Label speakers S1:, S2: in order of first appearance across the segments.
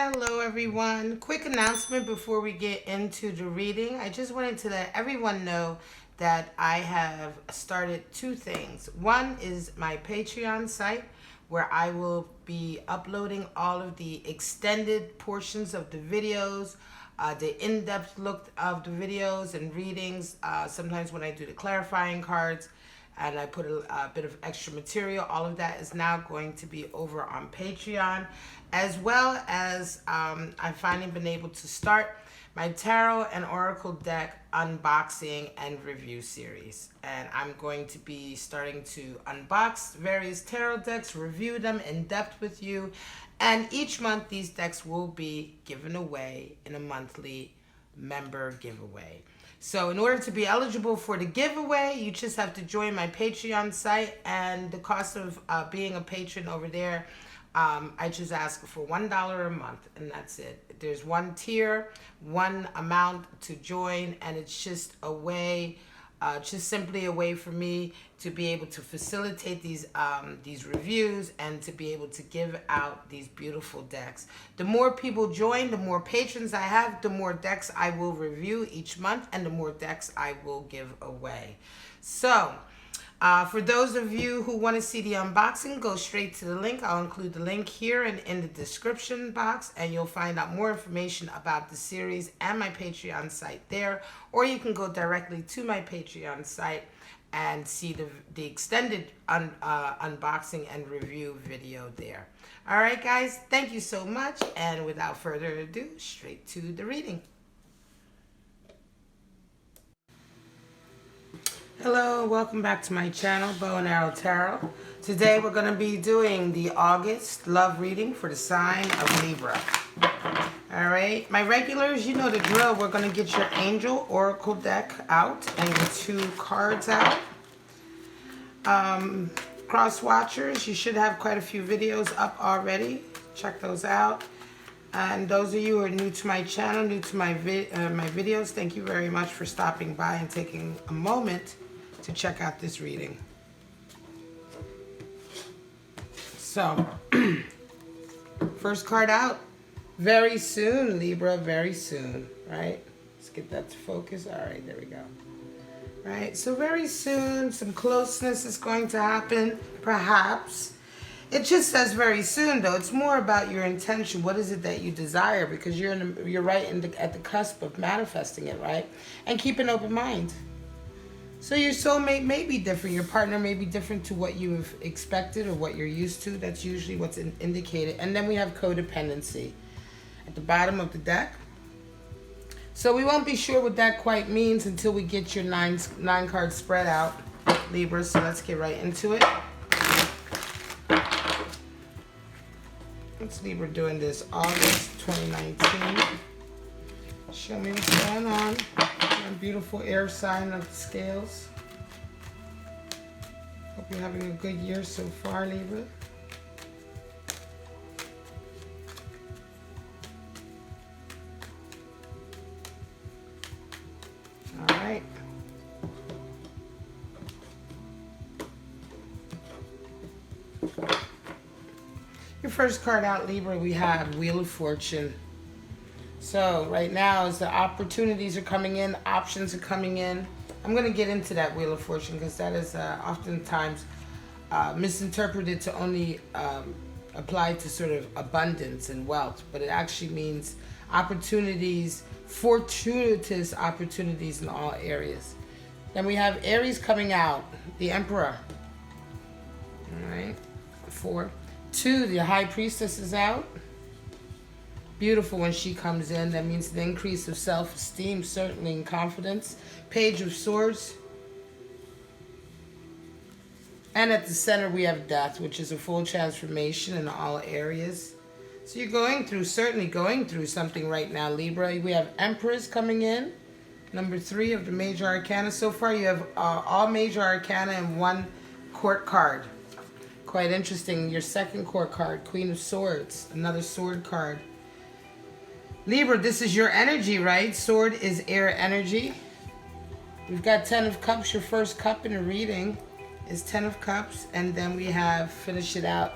S1: Hello everyone. Quick announcement before we get into the reading. I just wanted to let everyone know that I have started two things. One is my Patreon site where I will be uploading all of the extended portions of the videos, the in-depth look of the videos and readings, sometimes when I do the clarifying cards and I put a bit of extra material. All of that is now going to be over on Patreon, as well as I've finally been able to start my tarot and oracle deck unboxing and review series. And I'm going to be starting to unbox various tarot decks, review them in depth with you, and each month these decks will be given away in a monthly member giveaway. So in order to be eligible for the giveaway, you just have to join my Patreon site, and the cost of being a patron over there, I just ask for $1 a month, and that's it. There's one tier, one amount to join, and it's just a way, just simply a way for me to be able to facilitate these reviews and to be able to give out these beautiful decks. The more people join, the more patrons I have, the more decks I will review each month, and the more decks I will give away. So for those of you who want to see the unboxing, go straight to the link. I'll include the link here and in the description box, and you'll find out more information about the series and my Patreon site there. Or you can go directly to my Patreon site and see the extended unboxing and review video there. All right, guys, thank you so much. And without further ado, straight to the reading. Hello, welcome back to my channel, Bow and Arrow Tarot. Today we're going to be doing the August love reading for the sign of Libra. Alright, my regulars, you know the drill. We're going to get your angel oracle deck out and your two cards out. Cross watchers, you should have quite a few videos up already. Check those out. And those of you who are new to my channel, new to my videos, thank you very much for stopping by and taking a moment to check out this reading. So, first card out. Very soon, Libra, very soon, right? Let's get that to focus. All right, there we go. Right, so very soon, some closeness is going to happen, perhaps. It just says very soon, though. It's more about your intention. What is it that you desire? Because you're right at the cusp of manifesting it, right? And keep an open mind. So your soulmate may be different. Your partner may be different to what you have expected or what you're used to. That's usually what's indicated. And then we have codependency at the bottom of the deck. So we won't be sure what that quite means until we get your nine card spread out, Libra. So let's get right into it. What's Libra doing this August 2019? Show me what's going on. My beautiful air sign of the scales. Hope you're having a good year so far, Libra. All right. Your first card out, Libra, we have Wheel of Fortune. So right now, as the opportunities are coming in, options are coming in. I'm going to get into that Wheel of Fortune because that is oftentimes misinterpreted to only apply to sort of abundance and wealth. But it actually means opportunities, fortuitous opportunities in all areas. Then we have Aries coming out, the Emperor. All right, 4. 2, the High Priestess is out. Beautiful when she comes in. That means the increase of self-esteem, certainly, and confidence. Page of Swords. And at the center we have Death, which is a full transformation in all areas. So you're certainly going through something right now, Libra. We have Empress coming in. Number 3 of the major arcana. So far you have all major arcana and one court card. Quite interesting. Your second court card, Queen of Swords, another sword card. Libra, this is your energy, right? Sword is air energy. We've got 10 of Cups, your first cup in a reading is 10 of Cups, and then we have, finish it out,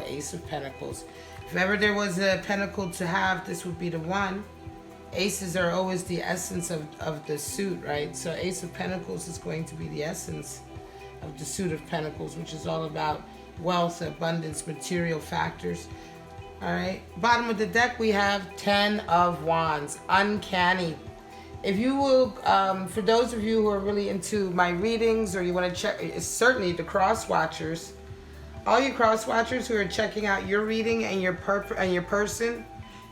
S1: Ace of Pentacles. If ever there was a pentacle to have, this would be the one. Aces are always the essence of the suit, right? So Ace of Pentacles is going to be the essence of the suit of Pentacles, which is all about wealth, abundance, material factors. All right. Bottom of the deck, we have 10 of Wands. Uncanny. If you will, for those of you who are really into my readings, or you want to check, it's certainly the cross watchers. All you cross watchers who are checking out your reading and your person,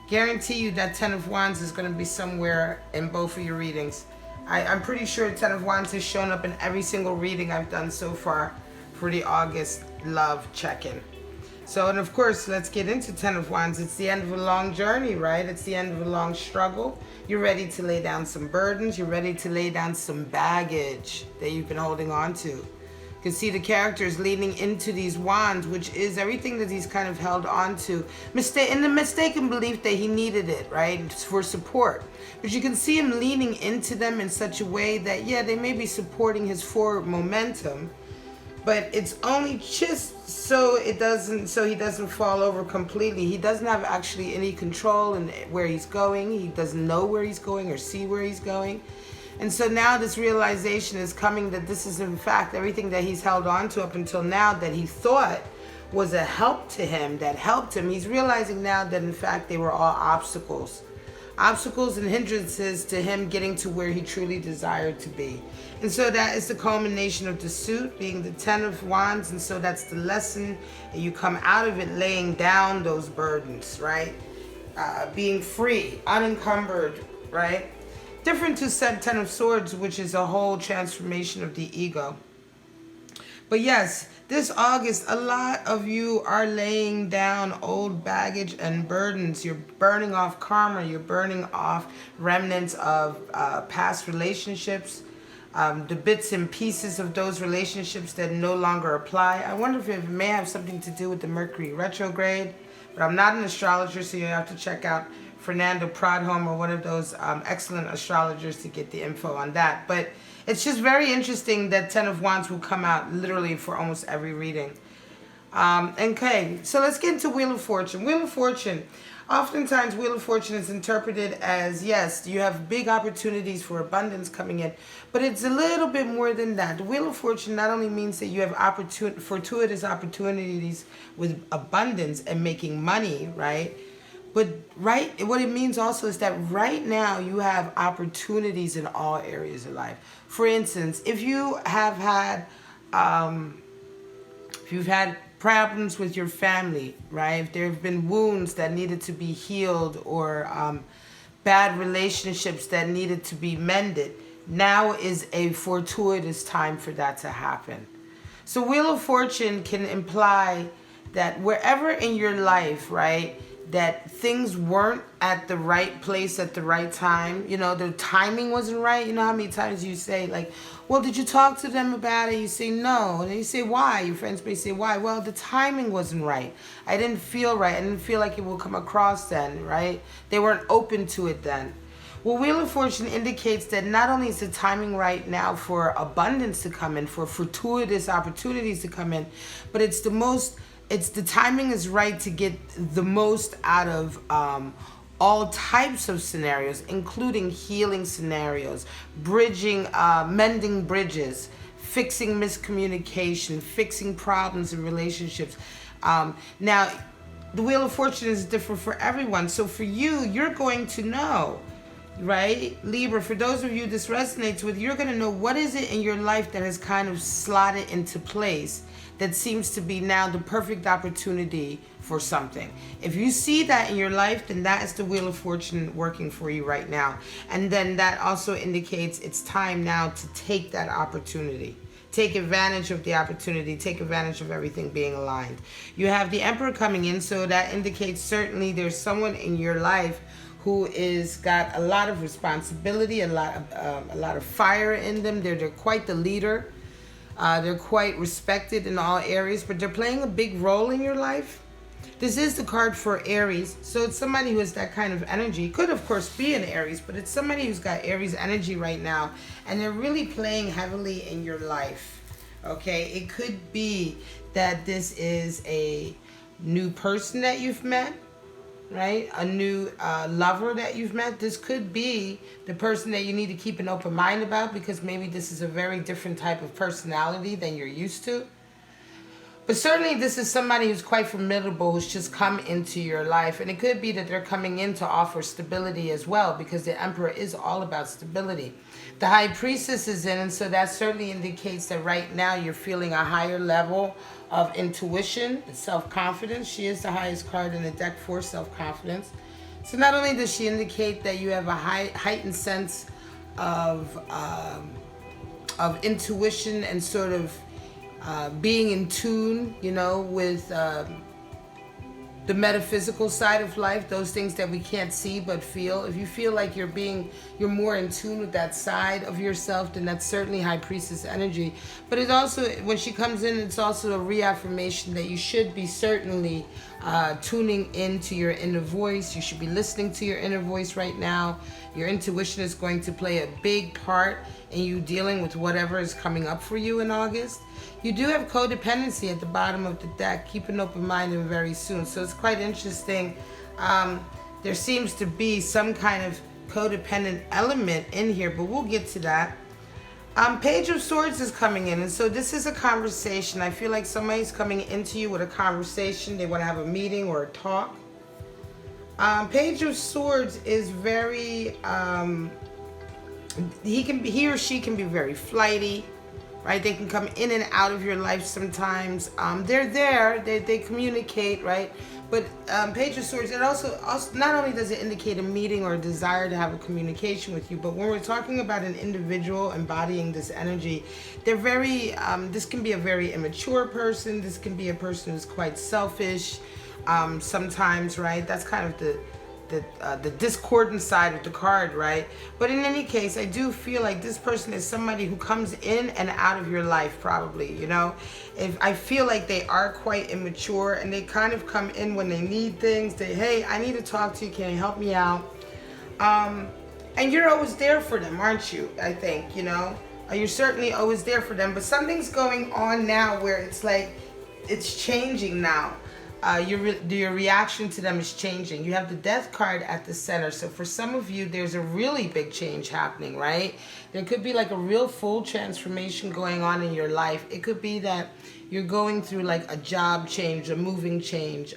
S1: guarantee you that 10 of Wands is going to be somewhere in both of your readings. I'm pretty sure 10 of Wands has shown up in every single reading I've done so far for the August love check-in. So, and of course, let's get into 10 of Wands. It's the end of a long journey, right? It's the end of a long struggle. You're ready to lay down some burdens. You're ready to lay down some baggage that you've been holding on to. You can see the characters leaning into these wands, which is everything that he's kind of held on to. In the mistaken belief that he needed it, right? For support. But you can see him leaning into them in such a way that, yeah, they may be supporting his forward momentum, but it's only just so he doesn't fall over completely. He doesn't have actually any control in where he's going. He doesn't know where he's going or see where he's going. And so now this realization is coming that this is in fact everything that he's held on to up until now that he thought was a help to him, that helped him. He's realizing now that in fact they were all obstacles. Obstacles and hindrances to him getting to where he truly desired to be. And so that is the culmination of the suit being the 10 of Wands. And so that's the lesson. And you come out of it laying down those burdens, right? Being free, unencumbered, right? Different to set 10 of Swords, which is a whole transformation of the ego. But yes, this August, a lot of you are laying down old baggage and burdens. You're burning off karma. You're burning off remnants of past relationships, the bits and pieces of those relationships that no longer apply. I wonder if it may have something to do with the Mercury retrograde, but I'm not an astrologer, so you have to check out Fernando Pradholm or one of those excellent astrologers to get the info on that. But it's just very interesting that 10 of Wands will come out literally for almost every reading. Okay, so let's get into Wheel of Fortune. Wheel of Fortune. Oftentimes, Wheel of Fortune is interpreted as, yes, you have big opportunities for abundance coming in, but it's a little bit more than that. The Wheel of Fortune not only means that you have fortuitous opportunities with abundance and making money, right? But what it means also is that right now you have opportunities in all areas of life. For instance, if you have had, if you've had problems with your family, right? If there have been wounds that needed to be healed or bad relationships that needed to be mended, now is a fortuitous time for that to happen. So Wheel of Fortune can imply that wherever in your life, right, that things weren't at the right place at the right time, you know, the timing wasn't right. You know how many times you say, like, well, did you talk to them about it? You say no. And then you say, why? Your friends may say, why? Well, the timing wasn't right. I didn't feel right. I didn't feel like it would come across then, right? They weren't open to it then. Well, Wheel of Fortune indicates that not only is the timing right now for abundance to come in, for fortuitous opportunities to come in, but it's the timing is right to get the most out of all types of scenarios, including healing scenarios, bridging, mending bridges, fixing miscommunication, fixing problems in relationships. Now, the Wheel of Fortune is different for everyone. So for you, you're going to know, right? Libra, for those of you this resonates with, you're going to know what is it in your life that has kind of slotted into place that seems to be now the perfect opportunity for something. If you see that in your life, then that is the Wheel of Fortune working for you right now. And then that also indicates it's time now to take that opportunity. Take advantage of the opportunity. Take advantage of everything being aligned. You have the Emperor coming in, so that indicates certainly there's someone in your life who is got a lot of responsibility, a lot of fire in them. They're quite the leader. They're quite respected in all areas, but they're playing a big role in your life. This is the card for Aries, so it's somebody who has that kind of energy. Could, of course, be an Aries, but it's somebody who's got Aries energy right now, and they're really playing heavily in your life, Okay, it could be that this is a new person that you've met, right? A new lover that you've met. This could be the person that you need to keep an open mind about, because maybe this is a very different type of personality than you're used to. But certainly this is somebody who's quite formidable, who's just come into your life. And it could be that they're coming in to offer stability as well, because the Emperor is all about stability. The High Priestess is in, and so that certainly indicates that right now you're feeling a higher level of intuition and self-confidence. She is the highest card in the deck for self-confidence. So not only does she indicate that you have a heightened sense of intuition and sort of being in tune, you know, with the metaphysical side of life, those things that we can't see but feel. If you feel like you're more in tune with that side of yourself, then that's certainly High Priestess energy. But it also, when she comes in, it's also a reaffirmation that you should be certainly tuning into your inner voice. You should be listening to your inner voice right now. Your intuition is going to play a big part in you dealing with whatever is coming up for you in August. You do have codependency at the bottom of the deck. Keep an open mind and very soon. So it's quite interesting. There seems to be some kind of codependent element in here, but we'll get to that. Page of Swords is coming in, and so this is a conversation. I feel like somebody's coming into you with a conversation. They want to have a meeting or a talk. Page of Swords is very, he or she can be very flighty, right? They can come in and out of your life sometimes. They're there, they communicate, right? But Page of Swords, it also not only does it indicate a meeting or a desire to have a communication with you, but when we're talking about an individual embodying this energy, they're very, this can be a very immature person. This can be a person who's quite selfish sometimes, right? That's kind of the discordant side of the card, right? But in any case, I do feel like this person is somebody who comes in and out of your life, probably, you know. If I feel like they are quite immature, and they kind of come in when they need things. They, hey, I need to talk to you, can you help me out? And you're always there for them, aren't you? I think, you know, you're certainly always there for them, but something's going on now where it's like it's changing now. Your reaction to them is changing. You have the Death card at the center. So for some of you, there's a really big change happening, right? There could be like a real full transformation going on in your life. It could be that you're going through like a job change, a moving change,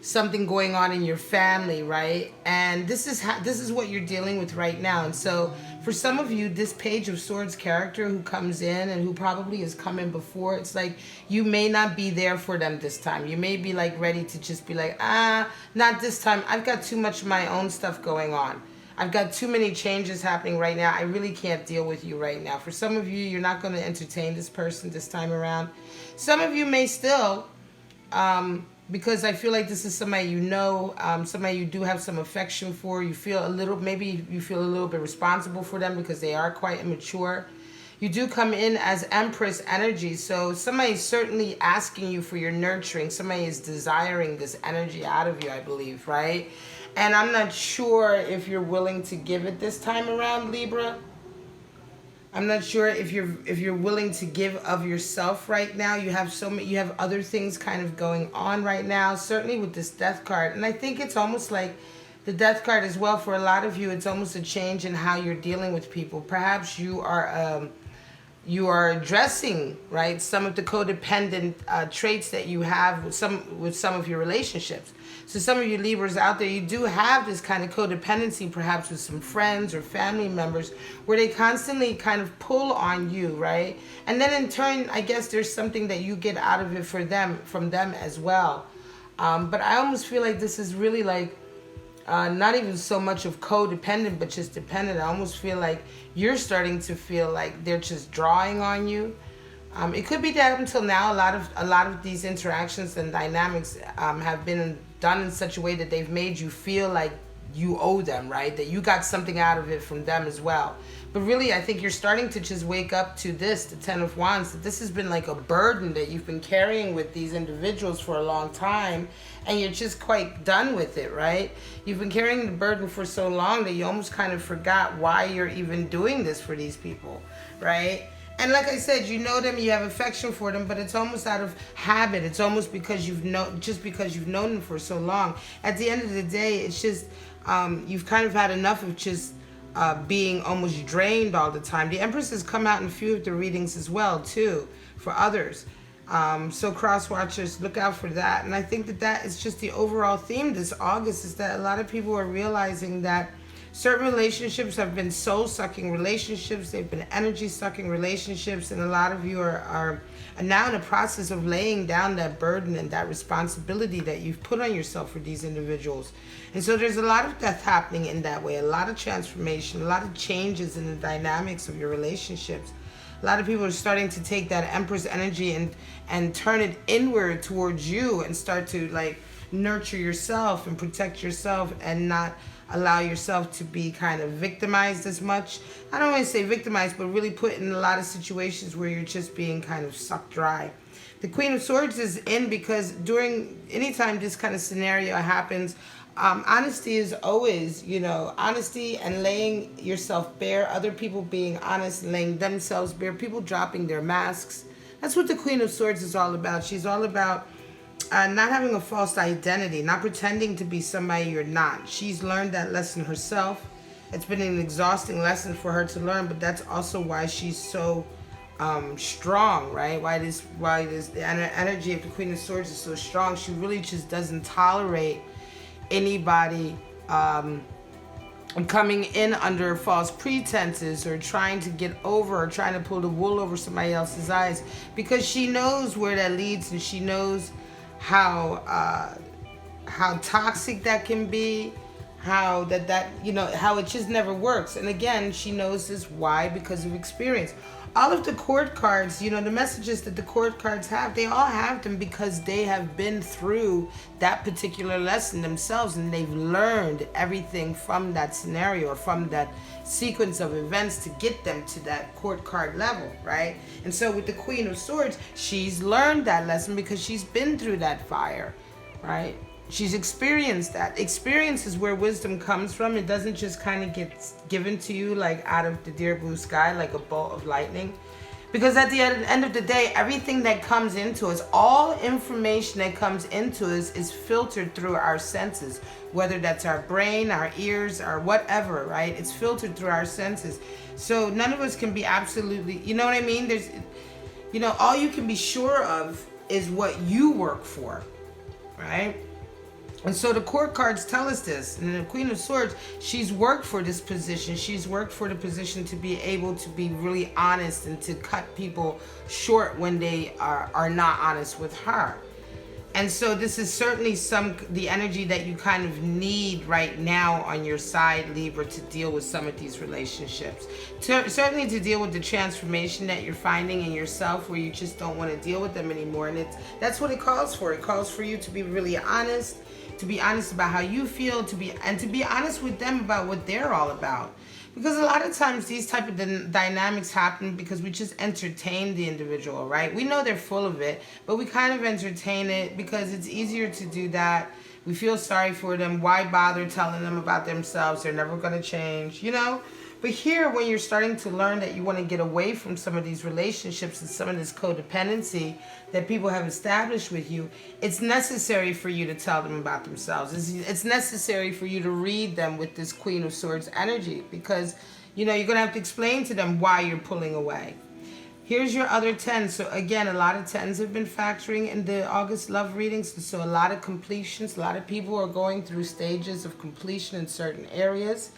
S1: something going on in your family, right? And this is what you're dealing with right now. And so for some of you, this Page of Swords character who comes in and who probably has come in before, it's like you may not be there for them this time. You may be like ready to just be like, not this time. I've got too much of my own stuff going on. I've got too many changes happening right now. I really can't deal with you right now. For some of you, you're not going to entertain this person this time around. Some of you may still, because I feel like this is somebody you know, somebody you do have some affection for. You feel maybe you feel a little bit responsible for them because they are quite immature. You do come in as Empress Energy, so somebody's certainly asking you for your nurturing. Somebody is desiring this energy out of you, I believe, right? And I'm not sure if you're willing to give it this time around, Libra. I'm not sure if you're willing to give of yourself right now. You have other things kind of going on right now, certainly with this Death card. And I think it's almost like the Death card as well. For a lot of you, it's almost a change in how you're dealing with people. Perhaps you are addressing, right, some of the codependent traits that you have with some of your relationships. So some of you Libras out there, you do have this kind of codependency, perhaps with some friends or family members, where they constantly kind of pull on you, right? And then in turn, I guess there's something that you get out of it from them as well. But I almost feel like this is really like not even so much of codependent, but just dependent. I almost feel like you're starting to feel like they're just drawing on you. It could be that until now, a lot of these interactions and dynamics have been done in such a way that they've made you feel like you owe them, right? That you got something out of it from them as well. But really, I think you're starting to just wake up to this, the Ten of Wands, that this has been like a burden that you've been carrying with these individuals for a long time, and you're just quite done with it, right? You've been carrying the burden for so long that you almost kind of forgot why you're even doing this for these people, right? And like I said, you know them, you have affection for them, but it's almost out of habit. It's almost because just because you've known them for so long. At the end of the day, it's just you've kind of had enough of just being almost drained all the time. The Empress has come out in a few of the readings as well, too, for others. So cross watchers, look out for that. And I think that is just the overall theme this August, is that a lot of people are realizing that certain relationships have been soul-sucking relationships. They've been energy-sucking relationships. And a lot of you are now in the process of laying down that burden and that responsibility that you've put on yourself for these individuals. And so there's a lot of death happening in that way, a lot of transformation, a lot of changes in the dynamics of your relationships. A lot of people are starting to take that Empress energy and turn it inward towards you and start to like nurture yourself and protect yourself and not allow yourself to be kind of victimized as much. I don't want to say victimized, but really put in a lot of situations where you're just being kind of sucked dry. The Queen of Swords is in because anytime this kind of scenario happens, honesty is always, honesty and laying yourself bare, other people being honest and laying themselves bare, people dropping their masks. That's what the Queen of Swords is all about. She's all about not having a false identity, not pretending to be somebody you're not. She's learned that lesson herself. It's been an exhausting lesson for her to learn, but that's also why she's so strong, right? Why the energy of the Queen of Swords is so strong. She really just doesn't tolerate anybody coming in under false pretenses or trying to get over or trying to pull the wool over somebody else's eyes, because she knows where that leads, and she knows how toxic that can be, how how it just never works. And again, she knows this. Why? Because of experience. All of the court cards, the messages that the court cards have, they all have them because they have been through that particular lesson themselves, and they've learned everything from that scenario or from that sequence of events to get them to that court card level, right? And so with the Queen of Swords, she's learned that lesson because she's been through that fire, right? She's experienced that. Experience is where wisdom comes from. It doesn't just kind of get given to you like out of the dear blue sky, like a bolt of lightning. Because at the end of the day, everything that comes into us, all information that comes into us is filtered through our senses, whether that's our brain, our ears, or whatever, right? It's filtered through our senses. So none of us can be absolutely, you know what I mean? There's, all you can be sure of is what you work for, right? And so the court cards tell us this. And the Queen of Swords, she's worked for this position. She's worked for the position to be able to be really honest and to cut people short when they are not honest with her. And so this is certainly the energy that you kind of need right now on your side, Libra, to deal with some of these relationships. Certainly to deal with the transformation that you're finding in yourself, where you just don't want to deal with them anymore. And that's what it calls for. It calls for you to be really honest, to be honest about how you feel, to be honest with them about what they're all about. Because a lot of times these type of dynamics happen because we just entertain the individual, right? We know they're full of it, but we kind of entertain it because it's easier to do that. We feel sorry for them. Why bother telling them about themselves? They're never going to change, But here, when you're starting to learn that you want to get away from some of these relationships and some of this codependency that people have established with you, it's necessary for you to tell them about themselves. It's necessary for you to read them with this Queen of Swords energy, because, you're going to have to explain to them why you're pulling away. Here's your other 10. So again, a lot of 10s have been factoring in the August love readings. So a lot of completions. A lot of people are going through stages of completion in certain areas.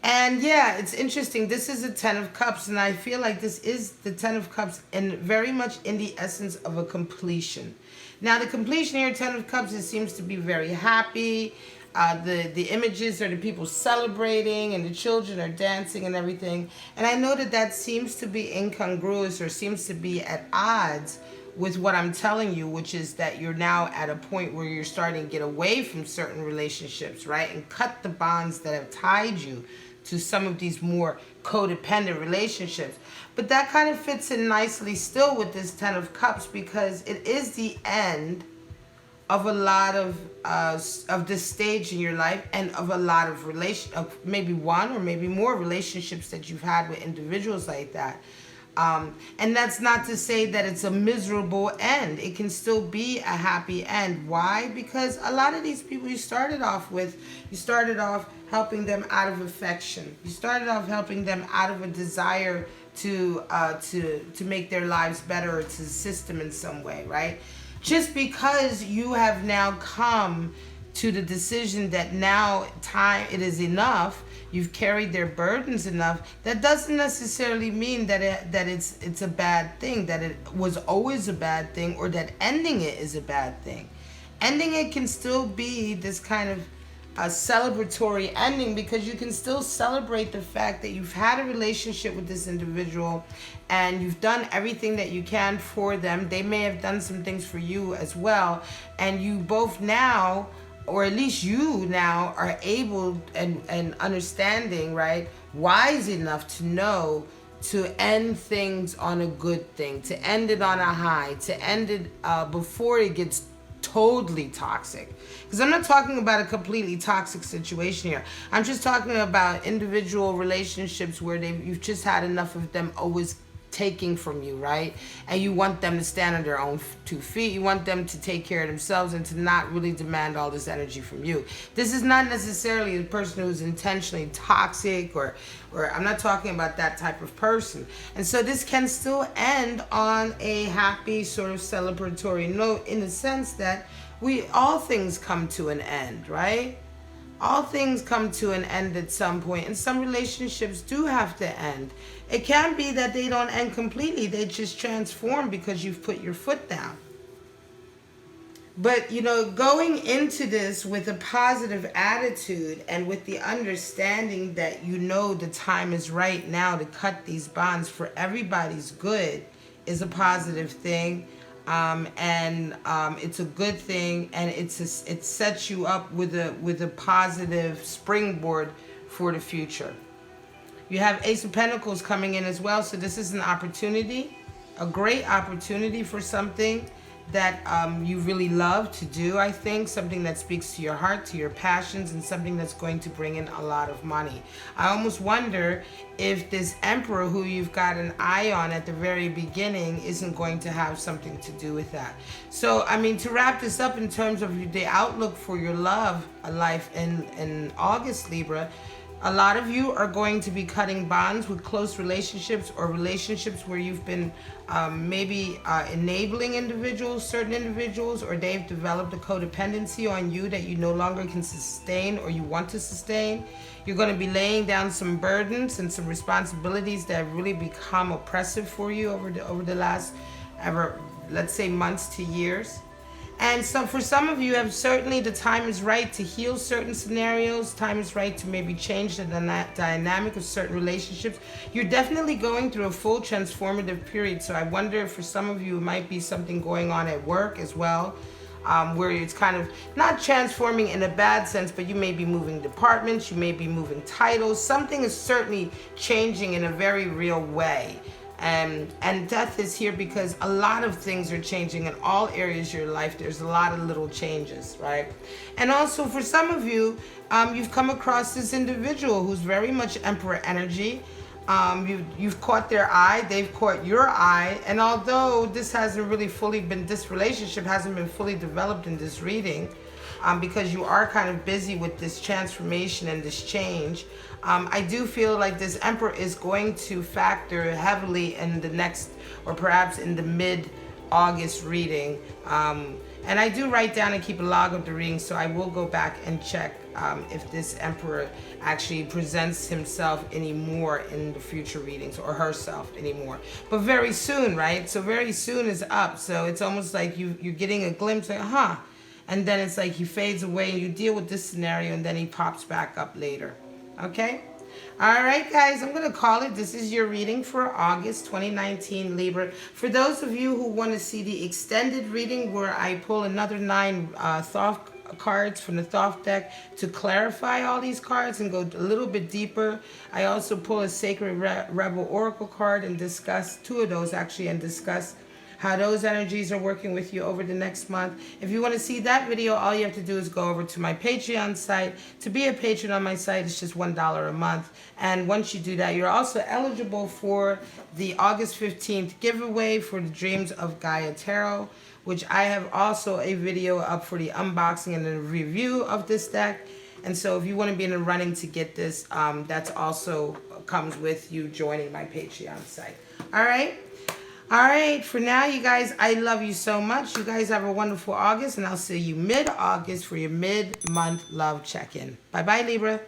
S1: And yeah, it's interesting. This is a 10 of Cups, and I feel like this is the 10 of Cups and very much in the essence of a completion. Now, the completion here, 10 of Cups, it seems to be very happy. The images are the people celebrating, and the children are dancing and everything. And I know that seems to be incongruous, or seems to be at odds with what I'm telling you, which is that you're now at a point where you're starting to get away from certain relationships, right? And cut the bonds that have tied you to some of these more codependent relationships. But that kind of fits in nicely still with this 10 of Cups, because it is the end of a lot of this stage in your life, and of a lot of maybe one or maybe more relationships that you've had with individuals like that. And that's not to say that it's a miserable end. It can still be a happy end. Why? Because a lot of these people you started off helping them out of affection. You started off helping them out of a desire to make their lives better or to assist them in some way, right? Just because you have now come to the decision that now it is enough, you've carried their burdens enough, that doesn't necessarily mean that it's a bad thing, that it was always a bad thing, or that ending it is a bad thing. Ending it can still be this kind of a celebratory ending, because you can still celebrate the fact that you've had a relationship with this individual and you've done everything that you can for them. They may have done some things for you as well, and you both now, or at least you now, are able and understanding, right, wise enough to know to end things on a good thing, to end it on a high, to end it before it gets totally toxic. Because I'm not talking about a completely toxic situation here. I'm just talking about individual relationships where you've just had enough of them always taking from you, right? And you want them to stand on their own 2 feet. You want them to take care of themselves and to not really demand all this energy from you. This is not necessarily a person who's intentionally toxic, or I'm not talking about that type of person. And so this can still end on a happy sort of celebratory note, in the sense that all things come to an end, right? All things come to an end at some point, and some relationships do have to end. It can be that they don't end completely, they just transform because you've put your foot down. But, going into this with a positive attitude and with the understanding that the time is right now to cut these bonds for everybody's good is a positive thing. It's a good thing, and it sets you up with a positive springboard for the future. You have Ace of Pentacles coming in as well, so this is an opportunity, a great opportunity for something that you really love to do, I think, something that speaks to your heart, to your passions, and something that's going to bring in a lot of money. I almost wonder if this Emperor who you've got an eye on at the very beginning isn't going to have something to do with that. So, to wrap this up in terms of the outlook for your love life in August, Libra, a lot of you are going to be cutting bonds with close relationships, or relationships where you've been maybe enabling certain individuals, or they've developed a codependency on you that you no longer can sustain or you want to sustain. You're going to be laying down some burdens and some responsibilities that have really become oppressive for you over the last, let's say, months to years. And so for some of you, certainly the time is right to heal certain scenarios. Time is right to maybe change the dynamic of certain relationships. You're definitely going through a full transformative period. So I wonder if for some of you, it might be something going on at work as well, where it's kind of not transforming in a bad sense, but you may be moving departments, you may be moving titles. Something is certainly changing in a very real way. And death is here because a lot of things are changing in all areas of your life. There's a lot of little changes, right? And also for some of you, you've come across this individual who's very much Emperor energy. You've caught their eye, they've caught your eye. And although this relationship hasn't been fully developed in this reading, because you are kind of busy with this transformation and this change, I do feel like this Emperor is going to factor heavily in the next, or perhaps in the mid-August reading. And I do write down and keep a log of the reading, so I will go back and check if this Emperor actually presents himself anymore in the future readings, or herself anymore. But very soon, right? So very soon is up. So it's almost like you're getting a glimpse, like, and then it's like he fades away and you deal with this scenario, and then he pops back up later. Okay? All right, guys, I'm going to call it. This is your reading for August 2019, Libra. For those of you who want to see the extended reading where I pull another 9 Thoth cards from the Thoth deck to clarify all these cards and go a little bit deeper, I also pull a Sacred Rebel Oracle card and discuss 2 of those actually, and discuss how those energies are working with you over the next month. If you want to see that video, all you have to do is go over to my Patreon site. To be a patron on my site, it's just $1 a month. And once you do that, you're also eligible for the August 15th giveaway for the Dreams of Gaia Tarot, which I have also a video up for the unboxing and the review of this deck. And so if you want to be in the running to get this, that's also comes with you joining my Patreon site. All right. All right. For now, you guys, I love you so much. You guys have a wonderful August, and I'll see you mid-August for your mid-month love check-in. Bye-bye, Libra.